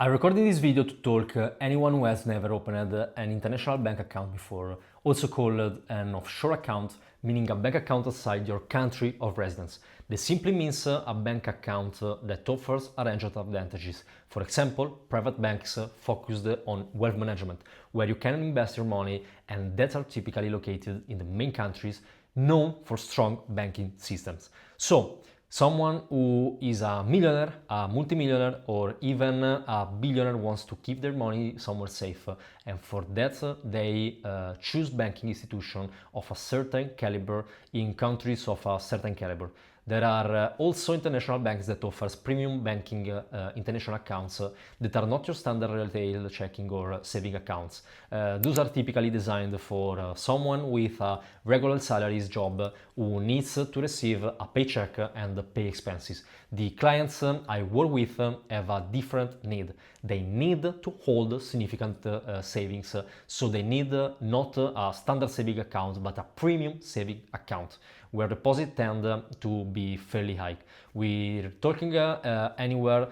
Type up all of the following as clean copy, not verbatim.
I recorded this video to talk anyone who has never opened an international bank account before, also called an offshore account, meaning a bank account outside your country of residence. This simply means a bank account that offers a range of advantages. For example, private banks focused on wealth management, where you can invest your money and that are typically located in the main countries known for strong banking systems. So, someone who is a millionaire, a multimillionaire, or even a billionaire wants to keep their money somewhere safe, and for that they choose banking institution of a certain caliber in countries of a certain caliber. There are also international banks that offers premium banking international accounts that are not your standard retail checking or saving accounts. Those are typically designed for someone with a regular salaries job who needs to receive a paycheck and pay expenses. The clients I work with have a different need. They need to hold significant savings, so they need not a standard saving account but a premium saving account where deposits tend to be fairly high. We're talking anywhere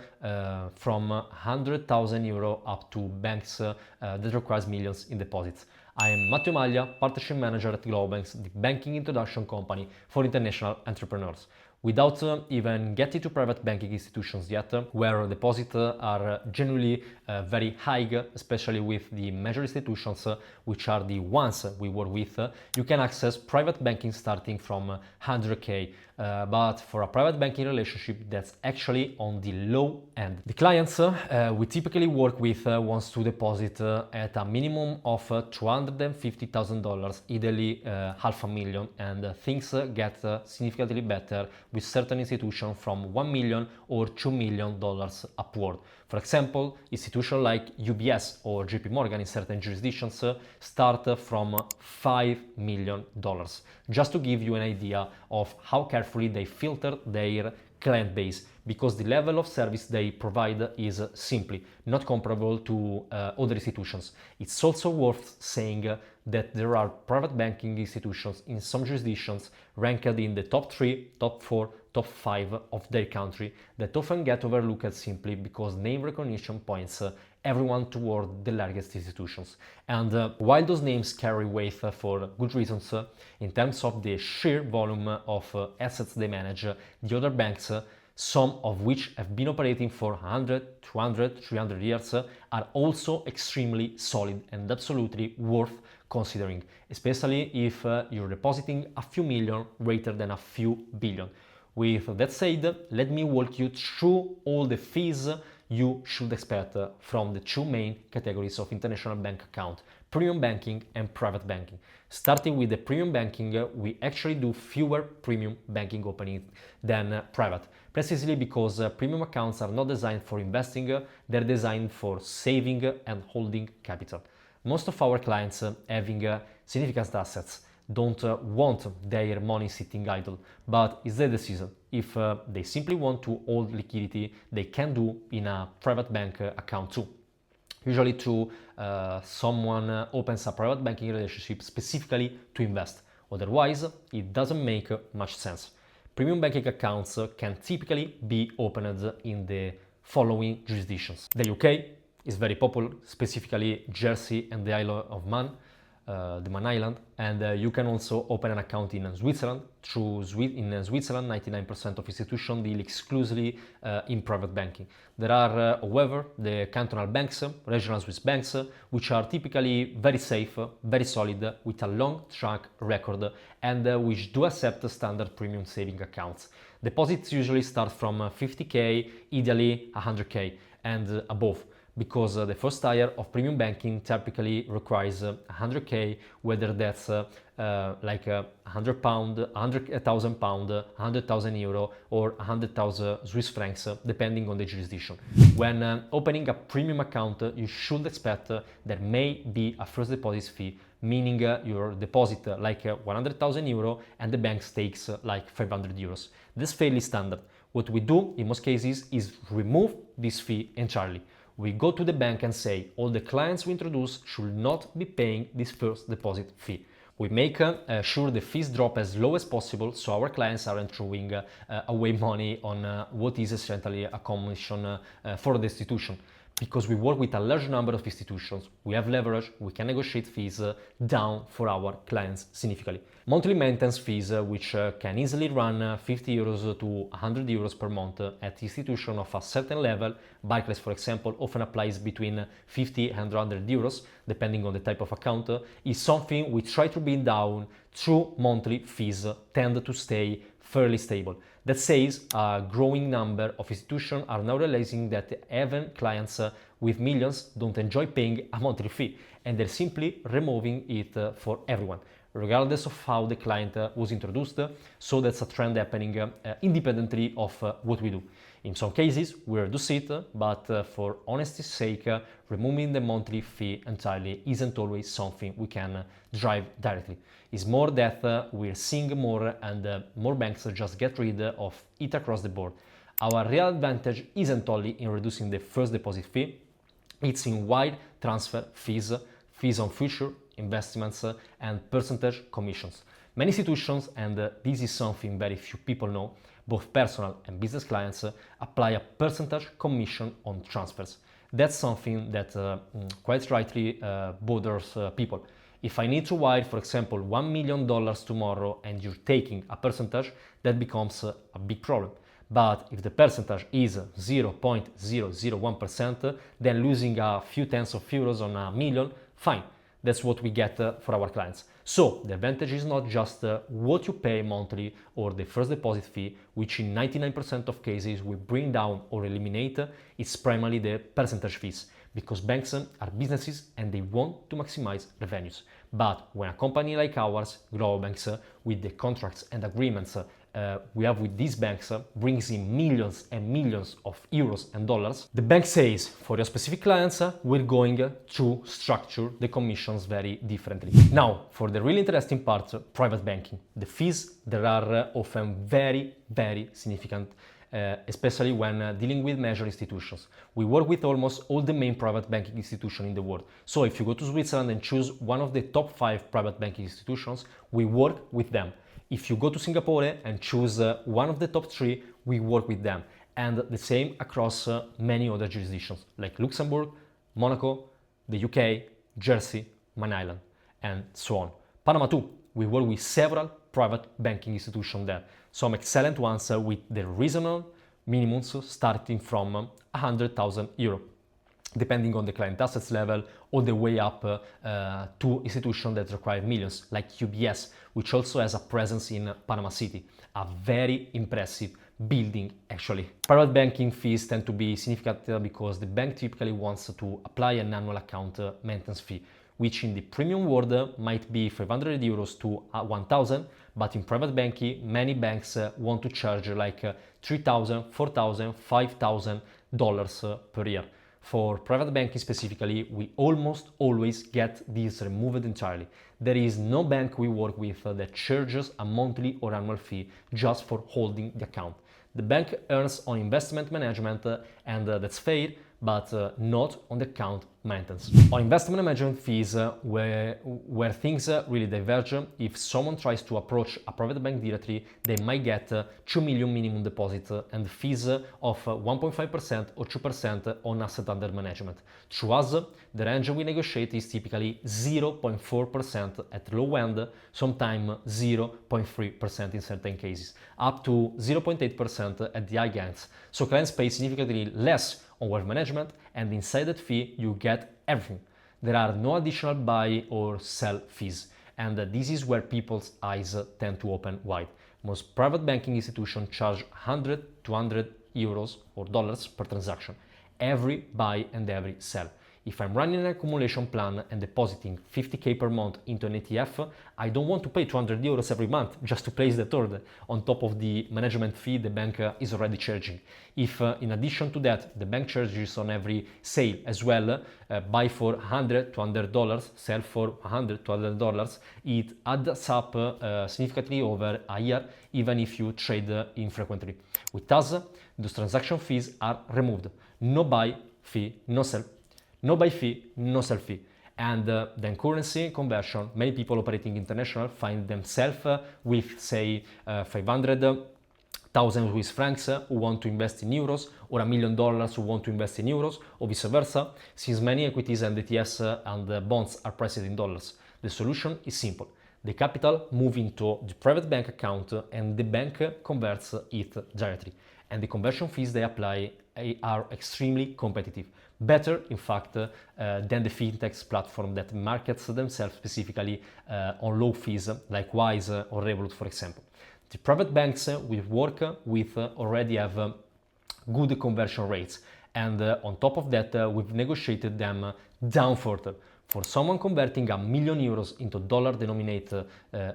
from 100,000 euro up to banks that requires millions in deposits. I am Matteo Maglia, Partnership Manager at GloboBanks, the banking introduction company for international entrepreneurs. Without even getting to private banking institutions yet, where deposits are generally very high, especially with the major institutions, which are the ones we work with, you can access private banking starting from 100k. But for a private banking relationship, that's actually on the low end. The clients we typically work with wants to deposit at a minimum of $250,000, ideally $500,000, and things get significantly better with certain institutions from $1 million or $2 million upward. For example, institutions like UBS or JP Morgan in certain jurisdictions start from $5 million, just to give you an idea of how carefully they filter their client base, because the level of service they provide is simply not comparable to other institutions. It's also worth saying that there are private banking institutions in some jurisdictions ranked in the top 3, top 4, top 5 of their country that often get overlooked simply because name recognition points everyone toward the largest institutions. And while those names carry weight for good reasons, in terms of the sheer volume of assets they manage, the other banks, some of which have been operating for 100, 200, 300 years, are also extremely solid and absolutely worth considering, especially if you're depositing a few million rather than a few billion. With that said, let me walk you through all the fees you should expect from the two main categories of international bank account: premium banking and private banking. Starting with the premium banking, we actually do fewer premium banking openings than private, precisely because premium accounts are not designed for investing, they're designed for saving and holding capital. Most of our clients having significant assets don't want their money sitting idle, but it's their decision. If they simply want to hold liquidity, they can do in a private bank account too. Usually someone opens a private banking relationship specifically to invest. Otherwise, it doesn't make much sense. Premium banking accounts can typically be opened in the following jurisdictions. The UK is very popular, specifically Jersey and the Isle of Man, the Man Island, and you can also open an account in Switzerland. In Switzerland, 99% of institutions deal exclusively in private banking. There are, however, the cantonal banks, regional Swiss banks, which are typically very safe, very solid, with a long track record, and which do accept standard premium saving accounts. Deposits usually start from 50k, ideally 100k and above, because the first tier of premium banking typically requires 100k, whether that's like £100, £100,000, 100,000 euro, or 100,000 Swiss francs, depending on the jurisdiction. When opening a premium account, you should expect there may be a first deposit fee, meaning your deposit like 100,000 euro and the bank takes like 500 euros. This is fairly standard. What we do in most cases is remove this fee entirely. We go to the bank and say all the clients we introduce should not be paying this first deposit fee. We make sure the fees drop as low as possible so our clients aren't throwing away money on what is essentially a commission for the institution. because we work with a large number of institutions, we have leverage, we can negotiate fees down for our clients significantly. Monthly maintenance fees, which can easily run 50 euros to 100 euros per month at institution of a certain level. Barclays, for example, often applies between 50 and 100 euros, depending on the type of account, is something we try to bring down through monthly fees tend to stay fairly stable. That says a growing number of institutions are now realizing that even clients with millions don't enjoy paying a monthly fee, and they're simply removing it for everyone, regardless of how the client was introduced. So that's a trend happening independently of what we do. In some cases, we reduce it, but for honesty's sake, removing the monthly fee entirely isn't always something we can drive directly. It's more that we're seeing more and more banks just get rid of it across the board. Our real advantage isn't only in reducing the first deposit fee, it's in wire transfer fees, fees on future investments, and percentage commissions. Many institutions, and this is something very few people know, both personal and business clients, apply a percentage commission on transfers. That's something that quite rightly bothers people. If I need to wire, for example, $1 million tomorrow and you're taking a percentage, that becomes a big problem. But if the percentage is 0.001%, then losing a few tens of euros on a million, fine. That's what we get for our clients. So the advantage is not just what you pay monthly or the first deposit fee, which in 99% of cases we bring down or eliminate, it's primarily the percentage fees, because banks are businesses and they want to maximize revenues. But when a company like ours, GloboBanks, with the contracts and agreements we have with these banks, brings in millions and millions of euros and dollars, the bank says, for your specific clients, we're going to structure the commissions very differently. Now, for the really interesting part, private banking. The fees there are often very, very significant, especially when dealing with major institutions. We work with almost all the main private banking institutions in the world. So if you go to Switzerland and choose one of the top 5 private banking institutions, we work with them. If you go to Singapore and choose one of the top 3, we work with them. And the same across many other jurisdictions like Luxembourg, Monaco, the UK, Jersey, Man Island, and so on. Panama too. We work with several private banking institutions there. Some excellent ones with the reasonable minimums starting from 100,000 euro, depending on the client assets level, all the way up to institutions that require millions, like UBS, which also has a presence in Panama City. A very impressive building, actually. Private banking fees tend to be significant because the bank typically wants to apply an annual account maintenance fee, which in the premium world might be 500 euros to 1,000, but in private banking, many banks want to charge like $3,000, $4,000, $5,000 per year. For private banking specifically, we almost always get these removed entirely. There is no bank we work with that charges a monthly or annual fee just for holding the account. The bank earns on investment management and that's fair, but not on the account maintenance. On investment management fees, where things really diverge, if someone tries to approach a private bank directly, they might get 2 million minimum deposit and fees of 1.5% or 2% on asset under management. Through us, the range we negotiate is typically 0.4% at the low end, sometimes 0.3% in certain cases, up to 0.8% at the high ends. So clients pay significantly less on wealth management, and inside that fee you get everything. There are no additional buy or sell fees, and this is where people's eyes tend to open wide. Most private banking institutions charge 100 to 200 euros or dollars per transaction, every buy and every sell. If I'm running an accumulation plan and depositing 50k per month into an ETF, I don't want to pay 200 euros every month just to place the order on top of the management fee the bank is already charging. If in addition to that the bank charges on every sale as well, buy for $100 to $200, sell for $100 to $200, it adds up significantly over a year, even if you trade infrequently. With us, those transaction fees are removed. No buy fee, no sell. No buy fee, no sell fee. And then currency conversion, many people operating international find themselves with say 500,000 1,000 Swiss francs who want to invest in euros, or $1 million who want to invest in euros, or vice versa, since many equities and ETFs and bonds are priced in dollars. The solution is simple. The capital moves into the private bank account and the bank converts it directly. And the conversion fees they apply are extremely competitive. Better, in fact, than the fintech platform that markets themselves specifically on low fees, like Wise or Revolut, for example. The private banks we work with already have good conversion rates, and on top of that, we've negotiated them down further. For someone converting €1 million into dollar-denominated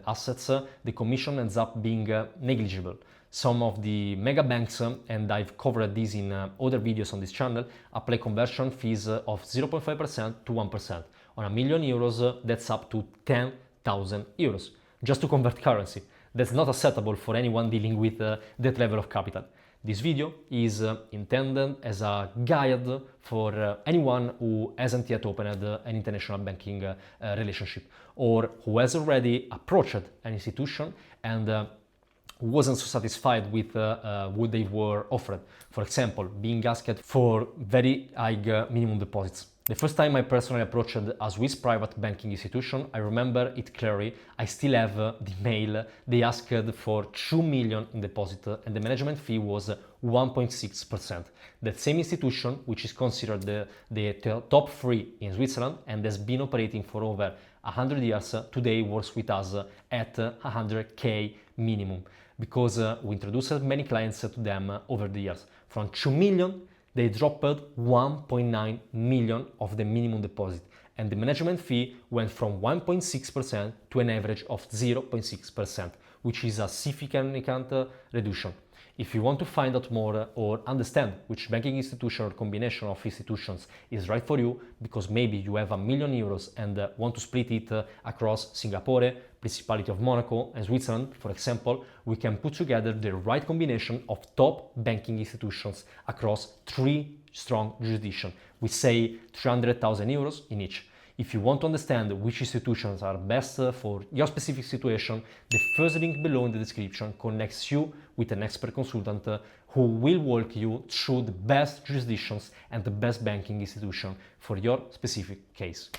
assets, the commission ends up being negligible. Some of the mega banks, and I've covered this in other videos on this channel, apply conversion fees of 0.5% to 1%. On €1 million, that's up to €10,000 just to convert currency. That's not acceptable for anyone dealing with that level of capital. This video is intended as a guide for anyone who hasn't yet opened an international banking relationship, or who has already approached an institution and wasn't so satisfied with what they were offered. For example, being asked for very high minimum deposits. The first time I personally approached a Swiss private banking institution, I remember it clearly. I still have the mail. They asked for 2 million in deposit and the management fee was 1.6%. That same institution, which is considered the top 3 in Switzerland and has been operating for over 100 years, today works with us at 100k minimum, because we introduced many clients to them over the years. From 2 million, they dropped 1.9 million of the minimum deposit, and the management fee went from 1.6% to an average of 0.6%, which is a significant reduction. If you want to find out more or understand which banking institution or combination of institutions is right for you, because maybe you have €1 million and want to split it across Singapore, Principality of Monaco and Switzerland, for example, we can put together the right combination of top banking institutions across 3 strong jurisdictions. We say €300,000 in each. If you want to understand which institutions are best for your specific situation, the first link below in the description connects you with an expert consultant who will walk you through the best jurisdictions and the best banking institution for your specific case.